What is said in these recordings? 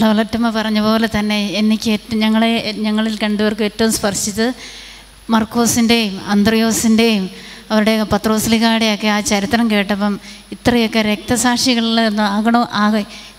ദൗലറ്റമ്മ പറഞ്ഞ പോലെ തന്നെ എനിക്ക് ഞങ്ങളിൽ രണ്ടുപേർക്കും ഏറ്റവും സ്പർശിച്ചത് മർക്കോസിൻ്റെയും അന്ത്രയോസിൻ്റെയും അവരുടെ പത്രോസ്ലിഗയുടെയൊക്കെ ആ ചരിത്രം കേട്ടപ്പം ഇത്രയൊക്കെ രക്തസാക്ഷികളിൽ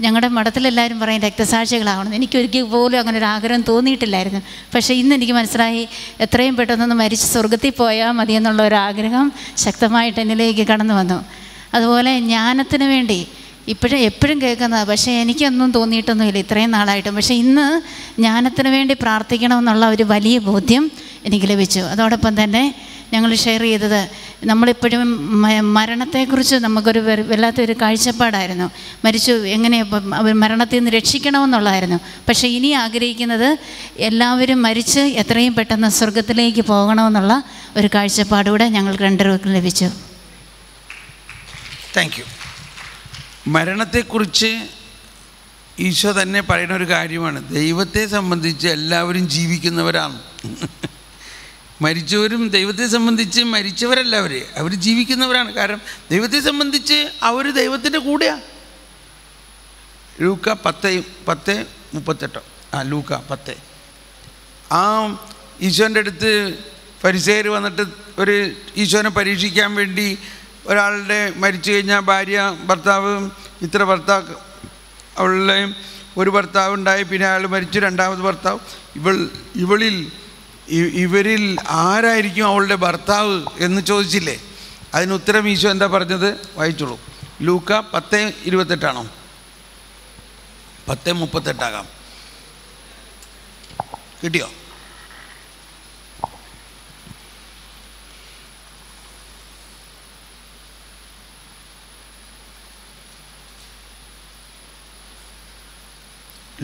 ഞങ്ങളുടെ മഠത്തിലെല്ലാവരും പറയും രക്തസാക്ഷികളാവണം. എനിക്കൊരിക്കൽ പോലും അങ്ങനെ ഒരു ആഗ്രഹം തോന്നിയിട്ടില്ലായിരുന്നു. പക്ഷേ ഇന്ന് എനിക്ക് മനസ്സിലായി, എത്രയും പെട്ടെന്നൊന്ന് മരിച്ച് സ്വർഗത്തിൽ പോയാൽ മതിയെന്നുള്ള ഒരാഗ്രഹം ശക്തമായിട്ട് എന്നിലേക്ക് കടന്നു വന്നു. അതുപോലെ ജ്ഞാനത്തിന് വേണ്ടി എപ്പോഴും കേൾക്കുന്നതാണ്, പക്ഷേ എനിക്കൊന്നും തോന്നിയിട്ടൊന്നുമില്ല ഇത്രയും നാളായിട്ടും. പക്ഷേ ഇന്ന് ജ്ഞാനത്തിന് വേണ്ടി പ്രാർത്ഥിക്കണമെന്നുള്ള ഒരു വലിയ ബോധ്യം എനിക്ക് ലഭിച്ചു. അതോടൊപ്പം തന്നെ ഞങ്ങൾ ഷെയർ ചെയ്തത്, നമ്മളിപ്പോഴും മരണത്തെക്കുറിച്ച് നമുക്കൊരു വല്ലാത്തൊരു കാഴ്ചപ്പാടായിരുന്നു. മരിച്ചു എങ്ങനെ മരണത്തിൽ നിന്ന് രക്ഷിക്കണമെന്നുള്ളതായിരുന്നു. പക്ഷേ ഇനി ആഗ്രഹിക്കുന്നത് എല്ലാവരും മരിച്ച് എത്രയും പെട്ടെന്ന് സ്വർഗത്തിലേക്ക് പോകണമെന്നുള്ള ഒരു കാഴ്ചപ്പാടുകൂടെ ഞങ്ങൾക്ക് രണ്ടുപേർക്കും ലഭിച്ചു. Thank you. മരണത്തെക്കുറിച്ച് ഈശോ തന്നെ പറയുന്ന ഒരു കാര്യമാണ്, ദൈവത്തെ സംബന്ധിച്ച് എല്ലാവരും ജീവിക്കുന്നവരാണ്. മരിച്ചവരും ദൈവത്തെ സംബന്ധിച്ച് മരിച്ചവരല്ല, അവർ ജീവിക്കുന്നവരാണ്. കാരണം ദൈവത്തെ സംബന്ധിച്ച് അവർ ദൈവത്തിൻ്റെ കൂടെയാണ്. ലൂക്ക 10:38 ലൂക്ക 10. ആ ഈശോൻ്റെ അടുത്ത് ഫരിസേയർ വന്നിട്ട് ഈശോനെ പരീക്ഷിക്കാൻ വേണ്ടി ഒരാളുടെ മരിച്ചു കഴിഞ്ഞാൽ ഭാര്യ ഭർത്താവ് ഇത്ര ഭർത്താവ് അവളുടെ ഒരു ഭർത്താവ് ഉണ്ടായി, പിന്നെ അയാൾ മരിച്ചു, രണ്ടാമത് ഭർത്താവ്. ഇവരിൽ ആരായിരിക്കും അവളുടെ ഭർത്താവ് എന്ന് ചോദിച്ചില്ലേ? അതിന് ഉത്തരം ഈശോ എന്താ പറഞ്ഞത്? വായിച്ചോളൂ. ലൂക്ക 10:28 10:38 കിട്ടിയോ?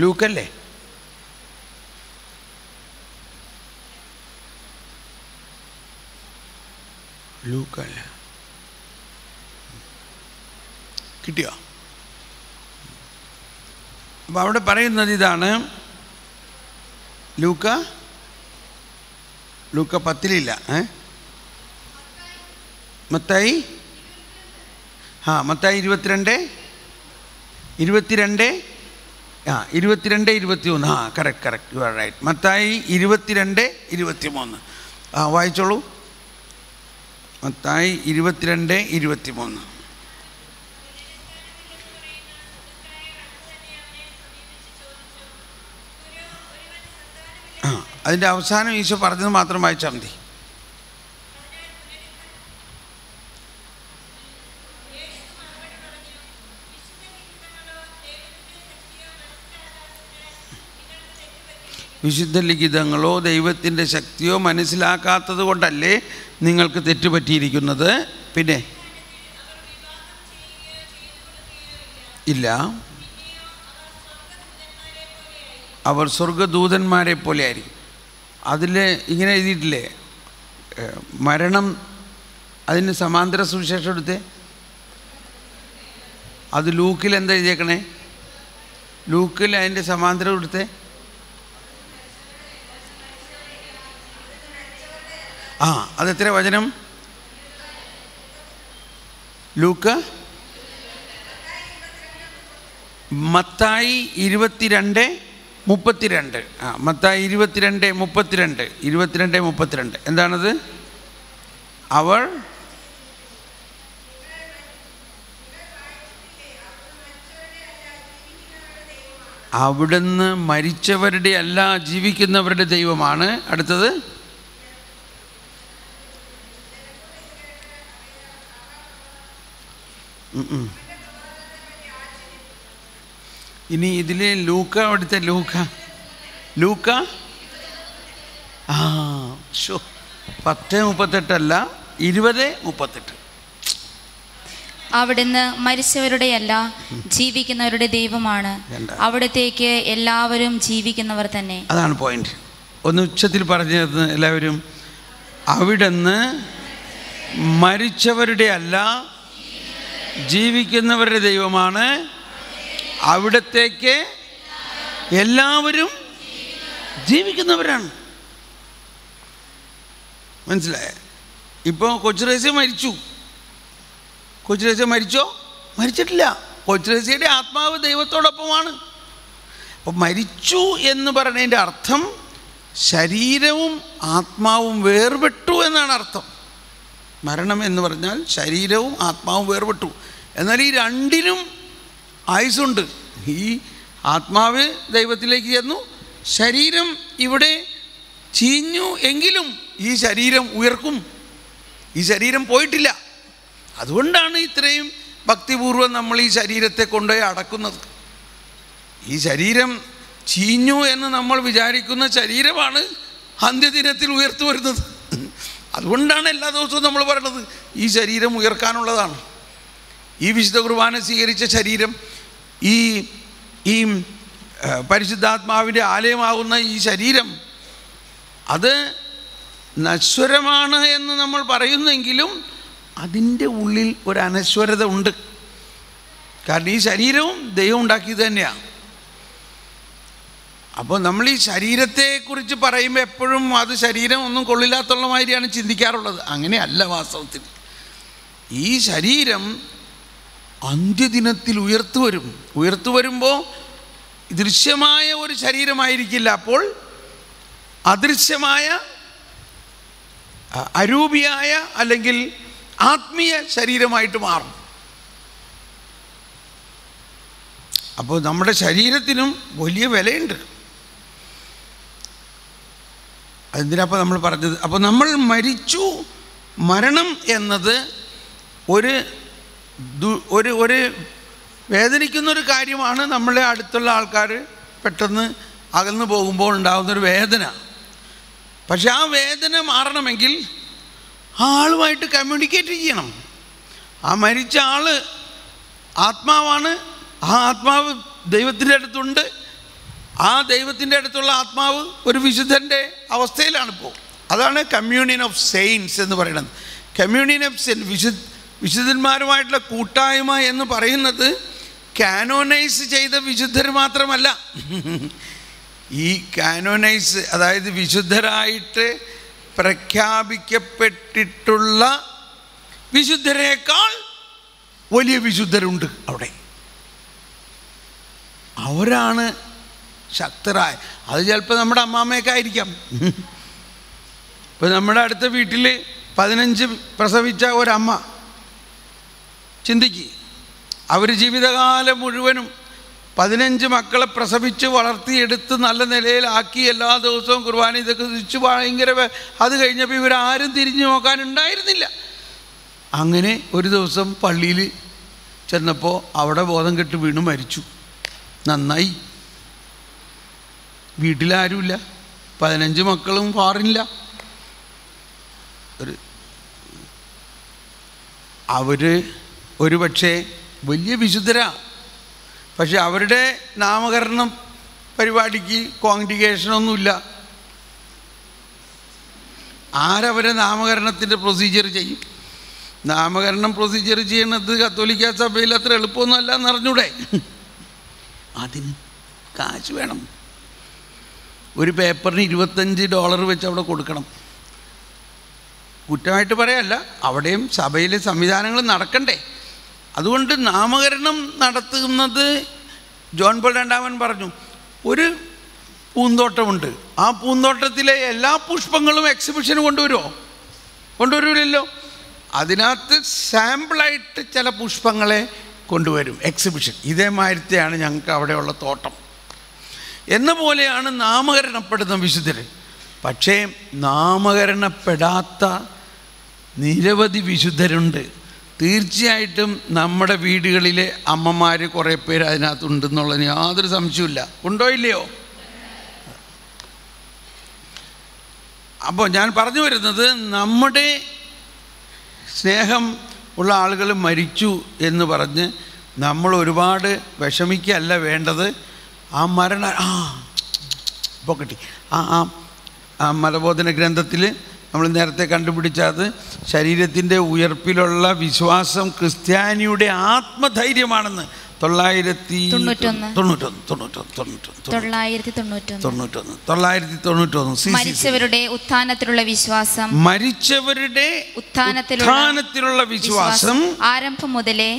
ലൂക്കല്ലേ? ലൂക്കല്ല, കിട്ടിയോ? അപ്പം അവിടെ പറയുന്നത് ഇതാണ്. ലൂക്ക 10 മത്തായി 22:21 കറക്റ്റ് യു ആർ റൈറ്റ്. മത്തായി 22:23 വായിച്ചോളൂ. മത്തായി 22:23. അതിൻ്റെ അവസാനം ഈശോ പറഞ്ഞത് മാത്രം വായിച്ചാൽ മതി. വിശുദ്ധ ലിഖിതങ്ങളോ ദൈവത്തിൻ്റെ ശക്തിയോ മനസ്സിലാക്കാത്തത് കൊണ്ടല്ലേ നിങ്ങൾക്ക് തെറ്റുപറ്റിയിരിക്കുന്നത്? പിന്നെ ഇല്ല, അവർ സ്വർഗദൂതന്മാരെ പോലെ ആയിരിക്കും. അതിൽ ഇങ്ങനെ എഴുതിയിട്ടില്ലേ, മരണം അതിന് സമാന്തര സുവിശേഷം എടുത്തേ. അത് ലൂക്കിൽ എന്താ എഴുതിയേക്കണേ? ലൂക്കിൽ അതിൻ്റെ സമാന്തരം എടുത്തേ. അതെത്ര വചനം? ലൂക്ക മത്തായി 22:32. മത്തായി 22:32 എന്താണത്? അവർ അവിടുന്ന് മരിച്ചവരുടെ അല്ല ജീവിക്കുന്നവരുടെ ദൈവമാണ്. അടുത്തത് ഇനി ഇതിൽ ലൂക്ക അവിടുത്തെ ലൂക്ക 10:38 അല്ല 20:38. അവിടുന്ന് മരിച്ചവരുടെയല്ല ജീവിക്കുന്നവരുടെ ദൈവമാണ്, അവിടത്തേക്ക് എല്ലാവരും ജീവിക്കുന്നവർ തന്നെ. അതാണ് പോയിന്റ്. ഒന്ന് ഉച്ചത്തിൽ പറഞ്ഞത് എല്ലാവരും. അവിടുന്ന് മരിച്ചവരുടെ അല്ല ജീവിക്കുന്നവരുടെ ദൈവമാണ്, അവിടത്തേക്ക് എല്ലാവരും ജീവിക്കുന്നവരാണ്. മനസ്സിലായേ? ഇപ്പോൾ കൊച്ചുറേസ്യ മരിച്ചു. കൊച്ചുറേസ്യ മരിച്ചോ? മരിച്ചിട്ടില്ല. കൊച്ചുറേസ്യയുടെ ആത്മാവ് ദൈവത്തോടൊപ്പമാണ്. അപ്പോൾ മരിച്ചു എന്ന് പറയുന്നതിൻ്റെ അർത്ഥം ശരീരവും ആത്മാവും വേർപെട്ടു എന്നാണ് അർത്ഥം. മരണം എന്ന് പറഞ്ഞാൽ ശരീരവും ആത്മാവും വേർപെട്ടു. എന്നാൽ ഈ രണ്ടിനും ആയുസ്സുണ്ട്. ഈ ആത്മാവ് ദൈവത്തിലേക്ക് ചെന്നു, ശരീരം ഇവിടെ ചീഞ്ഞു എങ്കിലും ഈ ശരീരം ഉയർക്കും. ഈ ശരീരം പോയിട്ടില്ല. അതുകൊണ്ടാണ് ഇത്രയും ഭക്തിപൂർവ്വം നമ്മൾ ഈ ശരീരത്തെ കൊണ്ടുപോയി അടക്കുന്നത്. ഈ ശരീരം ചീഞ്ഞു എന്ന് നമ്മൾ വിചാരിക്കുന്ന ശരീരമാണ് അന്ത്യദിനത്തിൽ ഉയർത്തു വരുന്നത്. അതുകൊണ്ടാണ് എല്ലാ ദിവസവും നമ്മൾ പറയുന്നത് ഈ ശരീരം ഉയർക്കാനുള്ളതാണ്. ഈ വിശുദ്ധ കുർബാന സ്വീകരിച്ച ശരീരം, ഈ ഈ പരിശുദ്ധാത്മാവിൻ്റെ ആലയമാകുന്ന ഈ ശരീരം, അത് നശ്വരമാണ് എന്ന് നമ്മൾ പറയുന്നെങ്കിലും അതിൻ്റെ ഉള്ളിൽ ഒരു അനശ്വരത ഉണ്ട്. കാരണം ഈ ശരീരവും ദൈവം ഉണ്ടാക്കിയത് തന്നെയാണ്. അപ്പോൾ നമ്മൾ ഈ ശരീരത്തെക്കുറിച്ച് പറയുമ്പോൾ എപ്പോഴും അത് ശരീരം ഒന്നും കൊള്ളില്ലാത്തുള്ള മാതിരിയാണ് ചിന്തിക്കാറുള്ളത്. അങ്ങനെയല്ല വാസ്തവത്തിൽ. ഈ ശരീരം അന്ത്യദിനത്തിൽ ഉയർത്തു വരുമ്പോൾ ദൃശ്യമായ ഒരു ശരീരമായിരിക്കില്ല. അപ്പോൾ അദൃശ്യമായ, അരൂപിയായ അല്ലെങ്കിൽ ആത്മീയ ശരീരമായിട്ട് മാറും. അപ്പോൾ നമ്മുടെ ശരീരത്തിനും വലിയ വിലയുണ്ട്. അതെന്തിനാപ്പോൾ നമ്മൾ പറഞ്ഞത്? അപ്പോൾ നമ്മൾ മരിച്ചു. മരണം എന്നത് ഒരു വേദനിക്കുന്നൊരു കാര്യമാണ്. നമ്മളെ അടുത്തുള്ള ആൾക്കാർ പെട്ടെന്ന് അകന്നു പോകുമ്പോൾ ഉണ്ടാകുന്നൊരു വേദന. പക്ഷെ ആ വേദന മാറണമെങ്കിൽ ആ ആളുമായിട്ട് കമ്മ്യൂണിക്കേറ്റ് ചെയ്യണം. ആ മരിച്ച ആൾ ആത്മാവാണ്. ആ ആത്മാവ് ദൈവത്തിൻ്റെ അടുത്തുണ്ട്. ആ ദൈവത്തിൻ്റെ അടുത്തുള്ള ആത്മാവ് ഒരു വിശുദ്ധൻ്റെ അവസ്ഥയിലാണിപ്പോൾ. അതാണ് കമ്മ്യൂണിയൻ ഓഫ് സെയിൻസ് എന്ന് പറയുന്നത്. കമ്മ്യൂണിയൻ ഓഫ് സെയിൻസ്, വിശുദ്ധന്മാരുമായിട്ടുള്ള കൂട്ടായ്മ എന്ന് പറയുന്നത് കാനോനൈസ് ചെയ്ത വിശുദ്ധർ മാത്രമല്ല. ഈ കാനോനൈസ്, അതായത് വിശുദ്ധരായിട്ട് പ്രഖ്യാപിക്കപ്പെട്ടിട്ടുള്ള വിശുദ്ധരേക്കാൾ വലിയ വിശുദ്ധരുണ്ട് അവിടെ. അവരാണ് ശക്തരായ. അത് ചിലപ്പോൾ നമ്മുടെ അമ്മാമ്മയൊക്കെ ആയിരിക്കാം. ഇപ്പോൾ നമ്മുടെ അടുത്ത വീട്ടിൽ 15 പ്രസവിച്ച ഒരമ്മ, ചിന്തിക്ക്, അവർ ജീവിതകാലം മുഴുവനും 15 മക്കളെ പ്രസവിച്ച് വളർത്തിയെടുത്ത് നല്ല നിലയിലാക്കി എല്ലാ ദിവസവും കുർബാന ഇതൊക്കെ തിരിച്ച് ഭയങ്കര. അത് കഴിഞ്ഞപ്പോൾ ഇവരാരും തിരിഞ്ഞു നോക്കാനുണ്ടായിരുന്നില്ല. അങ്ങനെ ഒരു ദിവസം പള്ളിയിൽ ചെന്നപ്പോൾ അവിടെ ബോധം കെട്ട് വീണ് മരിച്ചു. നന്നായി. വീട്ടിലാരുമില്ല, 15 മക്കളും ഫോറിനില്ല. അവർ ഒരു പക്ഷേ വലിയ വിശുദ്ധരാണ്. പക്ഷെ അവരുടെ നാമകരണം പരിപാടിക്ക് കോൺഗ്രിഗേഷനൊന്നുമില്ല. ആരവരെ നാമകരണത്തിൻ്റെ പ്രൊസീജിയർ ചെയ്യും? നാമകരണം പ്രൊസീജിയർ ചെയ്യണത് കത്തോലിക്ക സഭയിൽ അത്ര എളുപ്പമൊന്നുമല്ല എന്നറിഞ്ഞൂടെ? അതിന് കാശ് വേണം. ഒരു പേപ്പറിന് $25 വെച്ച് അവിടെ കൊടുക്കണം. കുറ്റമായിട്ട് പറയല്ല, അവിടെയും സഭയിലെ സംവിധാനങ്ങൾ നടക്കണ്ടേ. അതുകൊണ്ട് നാമകരണം നടത്തുന്നത്, ജോൺ പോൾ രണ്ടാമൻ പറഞ്ഞു, ഒരു പൂന്തോട്ടമുണ്ട്, ആ പൂന്തോട്ടത്തിലെ എല്ലാ പുഷ്പങ്ങളും എക്സിബിഷന് കൊണ്ടുവരുമല്ലോ. അതിനകത്ത് സാമ്പിളായിട്ട് ചില പുഷ്പങ്ങളെ കൊണ്ടുവരും എക്സിബിഷൻ. ഇതേമാതിരത്തെയാണ് ഞങ്ങൾക്ക് അവിടെയുള്ള തോട്ടം. എന്ന പോലെയാണ് നാമകരണപ്പെടുന്ന വിശുദ്ധർ. പക്ഷേ നാമകരണപ്പെടാത്ത നിരവധി വിശുദ്ധരുണ്ട്. തീർച്ചയായിട്ടും നമ്മുടെ വീടുകളിലെ അമ്മമാർ കുറേ പേര് അതിനകത്തുണ്ടെന്നുള്ളതിന് യാതൊരു സംശയമില്ല. ഉണ്ടോ ഇല്ലയോ? അപ്പോൾ ഞാൻ പറഞ്ഞു വരുന്നത്, നമ്മുടെ സ്നേഹം ഉള്ള ആളുകൾ മരിച്ചു എന്ന് പറഞ്ഞ് നമ്മൾ ഒരുപാട് വിഷമിക്കുകയല്ല വേണ്ടത്. ആ മരണ ഇപ്പോൾ കിട്ടി. ആ മതബോധന ഗ്രന്ഥത്തിൽ നമ്മൾ നേരത്തെ കണ്ടുപിടിച്ചത് ശരീരത്തിൻ്റെ ഉയർപ്പിലുള്ള വിശ്വാസം ക്രിസ്ത്യാനിയുടെ ആത്മധൈര്യമാണെന്ന് മരിച്ചവരുടെ ഉത്ഥാനത്തിലുള്ള വിശ്വാസം ആരംഭം മുതലേ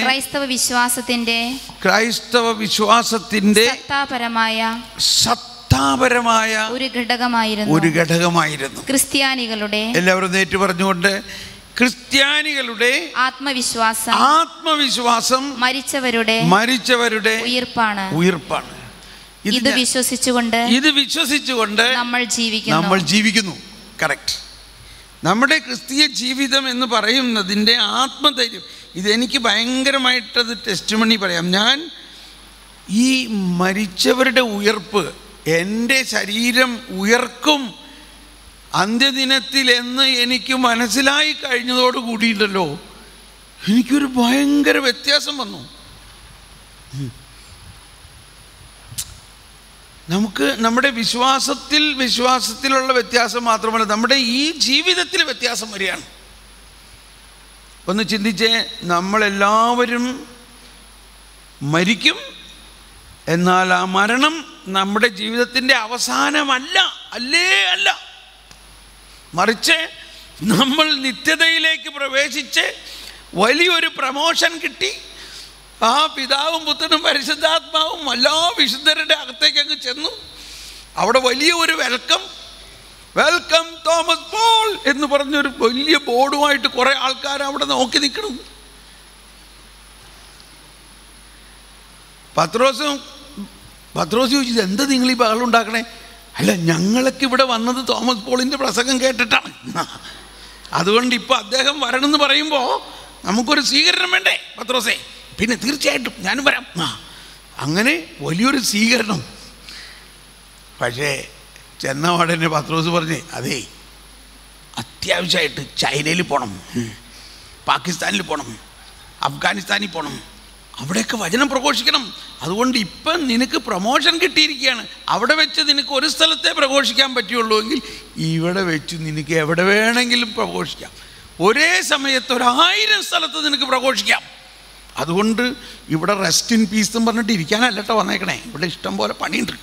ക്രൈസ്തവ വിശ്വാസത്തിന്റെ സത്താപരമായ ഒരു ഘടകമായിരുന്നു. ക്രിസ്ത്യാനികളുടെ, എല്ലാവരും നേറ്റു പറഞ്ഞുകൊണ്ട്, ക്രിസ്ത്യാനികളുടെ ആത്മവിശ്വാസം മരിച്ചവരുടെ ഉയിർപ്പാണ്. ഇത് വിശ്വസിച്ചുകൊണ്ട് നമ്മൾ ജീവിക്കുന്നു. കറക്റ്റ്. നമ്മുടെ ക്രിസ്തീയ ജീവിതം എന്ന് പറയുന്നതിൻ്റെ ആത്മധൈര്യം, ഇതെനിക്ക് ഭയങ്കരമായിട്ടത് ടെസ്റ്റിമണി പറയാം. ഞാൻ ഈ മരിച്ചവരുടെ ഉയർപ്പ്, എൻ്റെ ശരീരം ഉയർക്കും അന്ത്യദിനത്തിൽ എന്ന് എനിക്ക് മനസ്സിലായി കഴിഞ്ഞതോട് കൂടിയിട്ടല്ലോ എനിക്കൊരു ഭയങ്കര വ്യത്യാസം വന്നു. നമുക്ക് നമ്മുടെ വിശ്വാസത്തിലുള്ള വ്യത്യാസം മാത്രമല്ല, നമ്മുടെ ഈ ജീവിതത്തിൽ വ്യത്യാസം വരികയാണ്. ഒന്ന് ചിന്തിച്ചേ, നമ്മളെല്ലാവരും മരിക്കും. എന്നാൽ ആ മരണം നമ്മുടെ ജീവിതത്തിൻ്റെ അവസാനമല്ല, അല്ല. മറിച്ച് നമ്മൾ നിത്യതയിലേക്ക് പ്രവേശിച്ച് വലിയൊരു പ്രമോഷൻ കിട്ടി. ആ പിതാവും പുത്രനും പരിശുദ്ധാത്മാവും എല്ലാ വിശുദ്ധരുടെ അകത്തേക്ക് അങ്ങ് ചെന്നു. അവിടെ വലിയ ഒരു വെൽക്കം തോമസ് പോൾ എന്ന് പറഞ്ഞൊരു വലിയ ബോർഡുമായിട്ട് കുറേ ആൾക്കാർ അവിടെ നോക്കി നിൽക്കണം. പത്രോസ് ചോദിച്ചത്, എന്താ നിങ്ങൾ ഈ ബഹളം ഉണ്ടാക്കണേ? അല്ല, ഞങ്ങളൊക്കെ ഇവിടെ വന്നത് തോമസ് പോളിൻ്റെ പ്രസംഗം കേട്ടിട്ടാണ്. അതുകൊണ്ട് ഇപ്പോൾ അദ്ദേഹം വരണമെന്ന് പറയുമ്പോൾ നമുക്കൊരു സ്വീകരണം വേണ്ടേ പത്രോസേ? പിന്നെ തീർച്ചയായിട്ടും ഞാനും വരാം. അങ്ങനെ വലിയൊരു സ്വീകരണം. പക്ഷേ ചെന്ന ഉടനെ പത്രോസ് പറഞ്ഞേ, അതേ അത്യാവശ്യമായിട്ട് ചൈനയിൽ പോകണം, പാകിസ്ഥാനിൽ പോകണം, അഫ്ഗാനിസ്ഥാനിൽ പോകണം, അവിടെയൊക്കെ വചനം പ്രഘോഷിക്കണം. അതുകൊണ്ട് ഇപ്പം നിനക്ക് പ്രമോഷൻ കിട്ടിയിരിക്കുകയാണ്. അവിടെ വെച്ച് നിനക്ക് ഒരു സ്ഥലത്തെ പ്രഘോഷിക്കാൻ പറ്റുള്ളൂ എങ്കിൽ ഇവിടെ വെച്ച് നിനക്ക് എവിടെ വേണമെങ്കിലും പ്രഘോഷിക്കാം. ഒരേ സമയത്ത് 1000 സ്ഥലത്ത് നിനക്ക് പ്രഘോഷിക്കാം. അതുകൊണ്ട് ഇവിടെ റെസ്റ്റ് ഇൻ പീസ് എന്ന് പറഞ്ഞിട്ട് ഇരിക്കാനല്ല കേട്ടോ വന്നേക്കണേ, ഇവിടെ ഇഷ്ടം പോലെ പണിയുണ്ട്.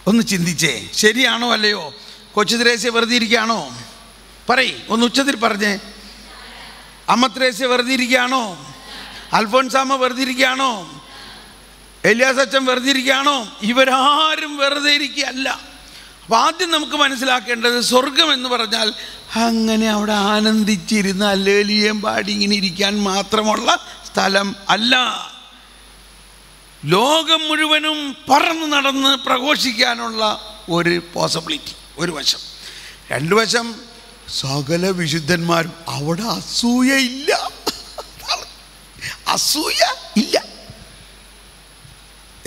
ഒന്ന് ചിന്തിച്ചേ, ശരിയാണോ അല്ലയോ? കൊച്ചു ത്രേസ്യ വെറുതെ ഇരിക്കുകയാണോ? ഒന്ന് ഉച്ചത്തിൽ പറഞ്ഞേ. അമ്മ ത്രേസ്യ വെറുതെ ഇരിക്കുകയാണോ? അൽഫോൻസാമ്മ വെറുതെ ഇരിക്കുകയാണോ? എലിയാസ് അച്ഛൻ വെറുതെ ഇരിക്കുകയാണോ? ഇവരാരും വെറുതെ ഇരിക്കുകയല്ല. അപ്പം ആദ്യം നമുക്ക് മനസ്സിലാക്കേണ്ടത്, സ്വർഗം എന്ന് പറഞ്ഞാൽ അങ്ങനെ അവിടെ ആനന്ദിച്ചിരുന്ന് ഹല്ലേലൂയ പാടി ഇങ്ങനെ ഇരിക്കാൻ മാത്രമുള്ള സ്ഥലം അല്ല. ലോകം മുഴുവനും പറന്ന് നടന്ന് പ്രഘോഷിക്കാനുള്ള ഒരു പോസിബിലിറ്റി ഒരു വശം. 2 വശം, സകല വിശുദ്ധന്മാരും അവിടെ അസൂയ ഇല്ല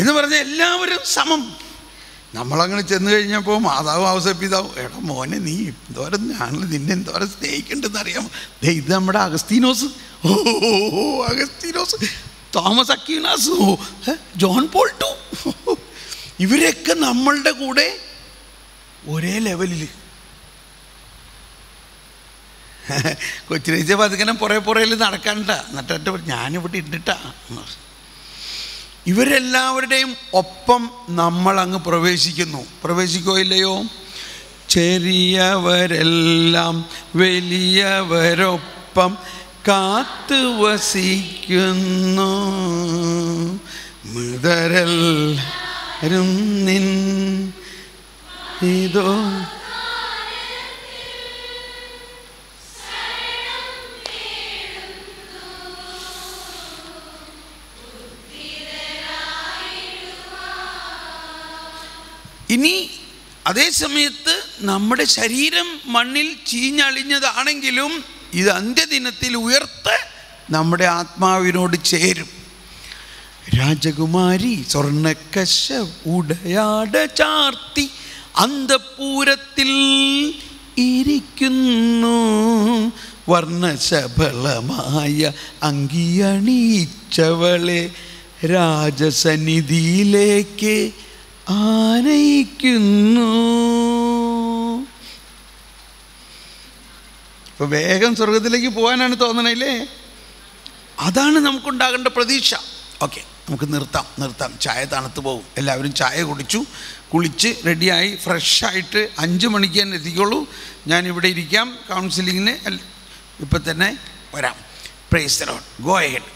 എന്ന് പറഞ്ഞ എല്ലാവരും സമം. നമ്മളങ്ങനെ ചെന്ന് കഴിഞ്ഞപ്പോൾ മാതാവ് ഔസപിതാവ്, എടാ മോനെ, നീ എന്തോരം ഞാനല്ല നിന്നെ എന്തോരം സ്നേഹിക്കേണ്ടതെന്ന് അറിയാമോ? ഇത് നമ്മുടെ അഗസ്തീനോസ്, Thomas Aquinas, John Paul two, ഇവരൊക്കെ നമ്മളുടെ കൂടെ ഒരേ ലെവലിൽ. കൊച്ചിരേച്ച പതുക്കനം പുറയിൽ നടക്കണ്ട, എന്നിട്ട് ഞാനിവിടെ ഇട്ടിട്ടാ. ഇവരെല്ലാവരുടെയും ഒപ്പം നമ്മളങ്ങ് പ്രവേശിക്കോ ഇല്ലയോ? ചെറിയവരെല്ലാം വലിയവരൊപ്പം കാത്തു വസിക്കുന്നു, മൃതരെല്ലാരും നിൻ ഇതോ. ഇനി അതേ സമയത്ത് നമ്മുടെ ശരീരം മണ്ണിൽ ചീഞ്ഞളിഞ്ഞതാണെങ്കിലും ഇത് അന്ത്യദിനത്തിൽ ഉയർത്ത് നമ്മുടെ ആത്മാവിനോട് ചേരും. രാജകുമാരി സ്വർണ്ണക്കശ ഉടയാട ചാർത്തി അന്തഃപൂരത്തിൽ ഇരിക്കുന്നു, വർണ്ണശബളമായ അങ്കിയണിയിച്ചവളെ രാജസന്നിധിയിലേക്ക് ആനയിക്കുന്നു. ഇപ്പൊ വേഗം സ്വർഗത്തിലേക്ക് പോകാനാണ് തോന്നണല്ലേ? അതാണ് നമുക്കുണ്ടാകേണ്ട പ്രതീക്ഷ. ഓക്കെ, നമുക്ക് നിർത്താം. ചായ തണുത്ത് പോകും. എല്ലാവരും ചായ കുടിച്ചു, കുളിച്ച് റെഡിയായി ഫ്രഷായിട്ട് 5 മണിക്ക് തന്നെ എത്തിക്കോളൂ. ഞാനിവിടെ ഇരിക്കാം. കൗൺസിലിങ്ങിന് ഇപ്പം തന്നെ വരാം. Praise the Lord. Go ahead.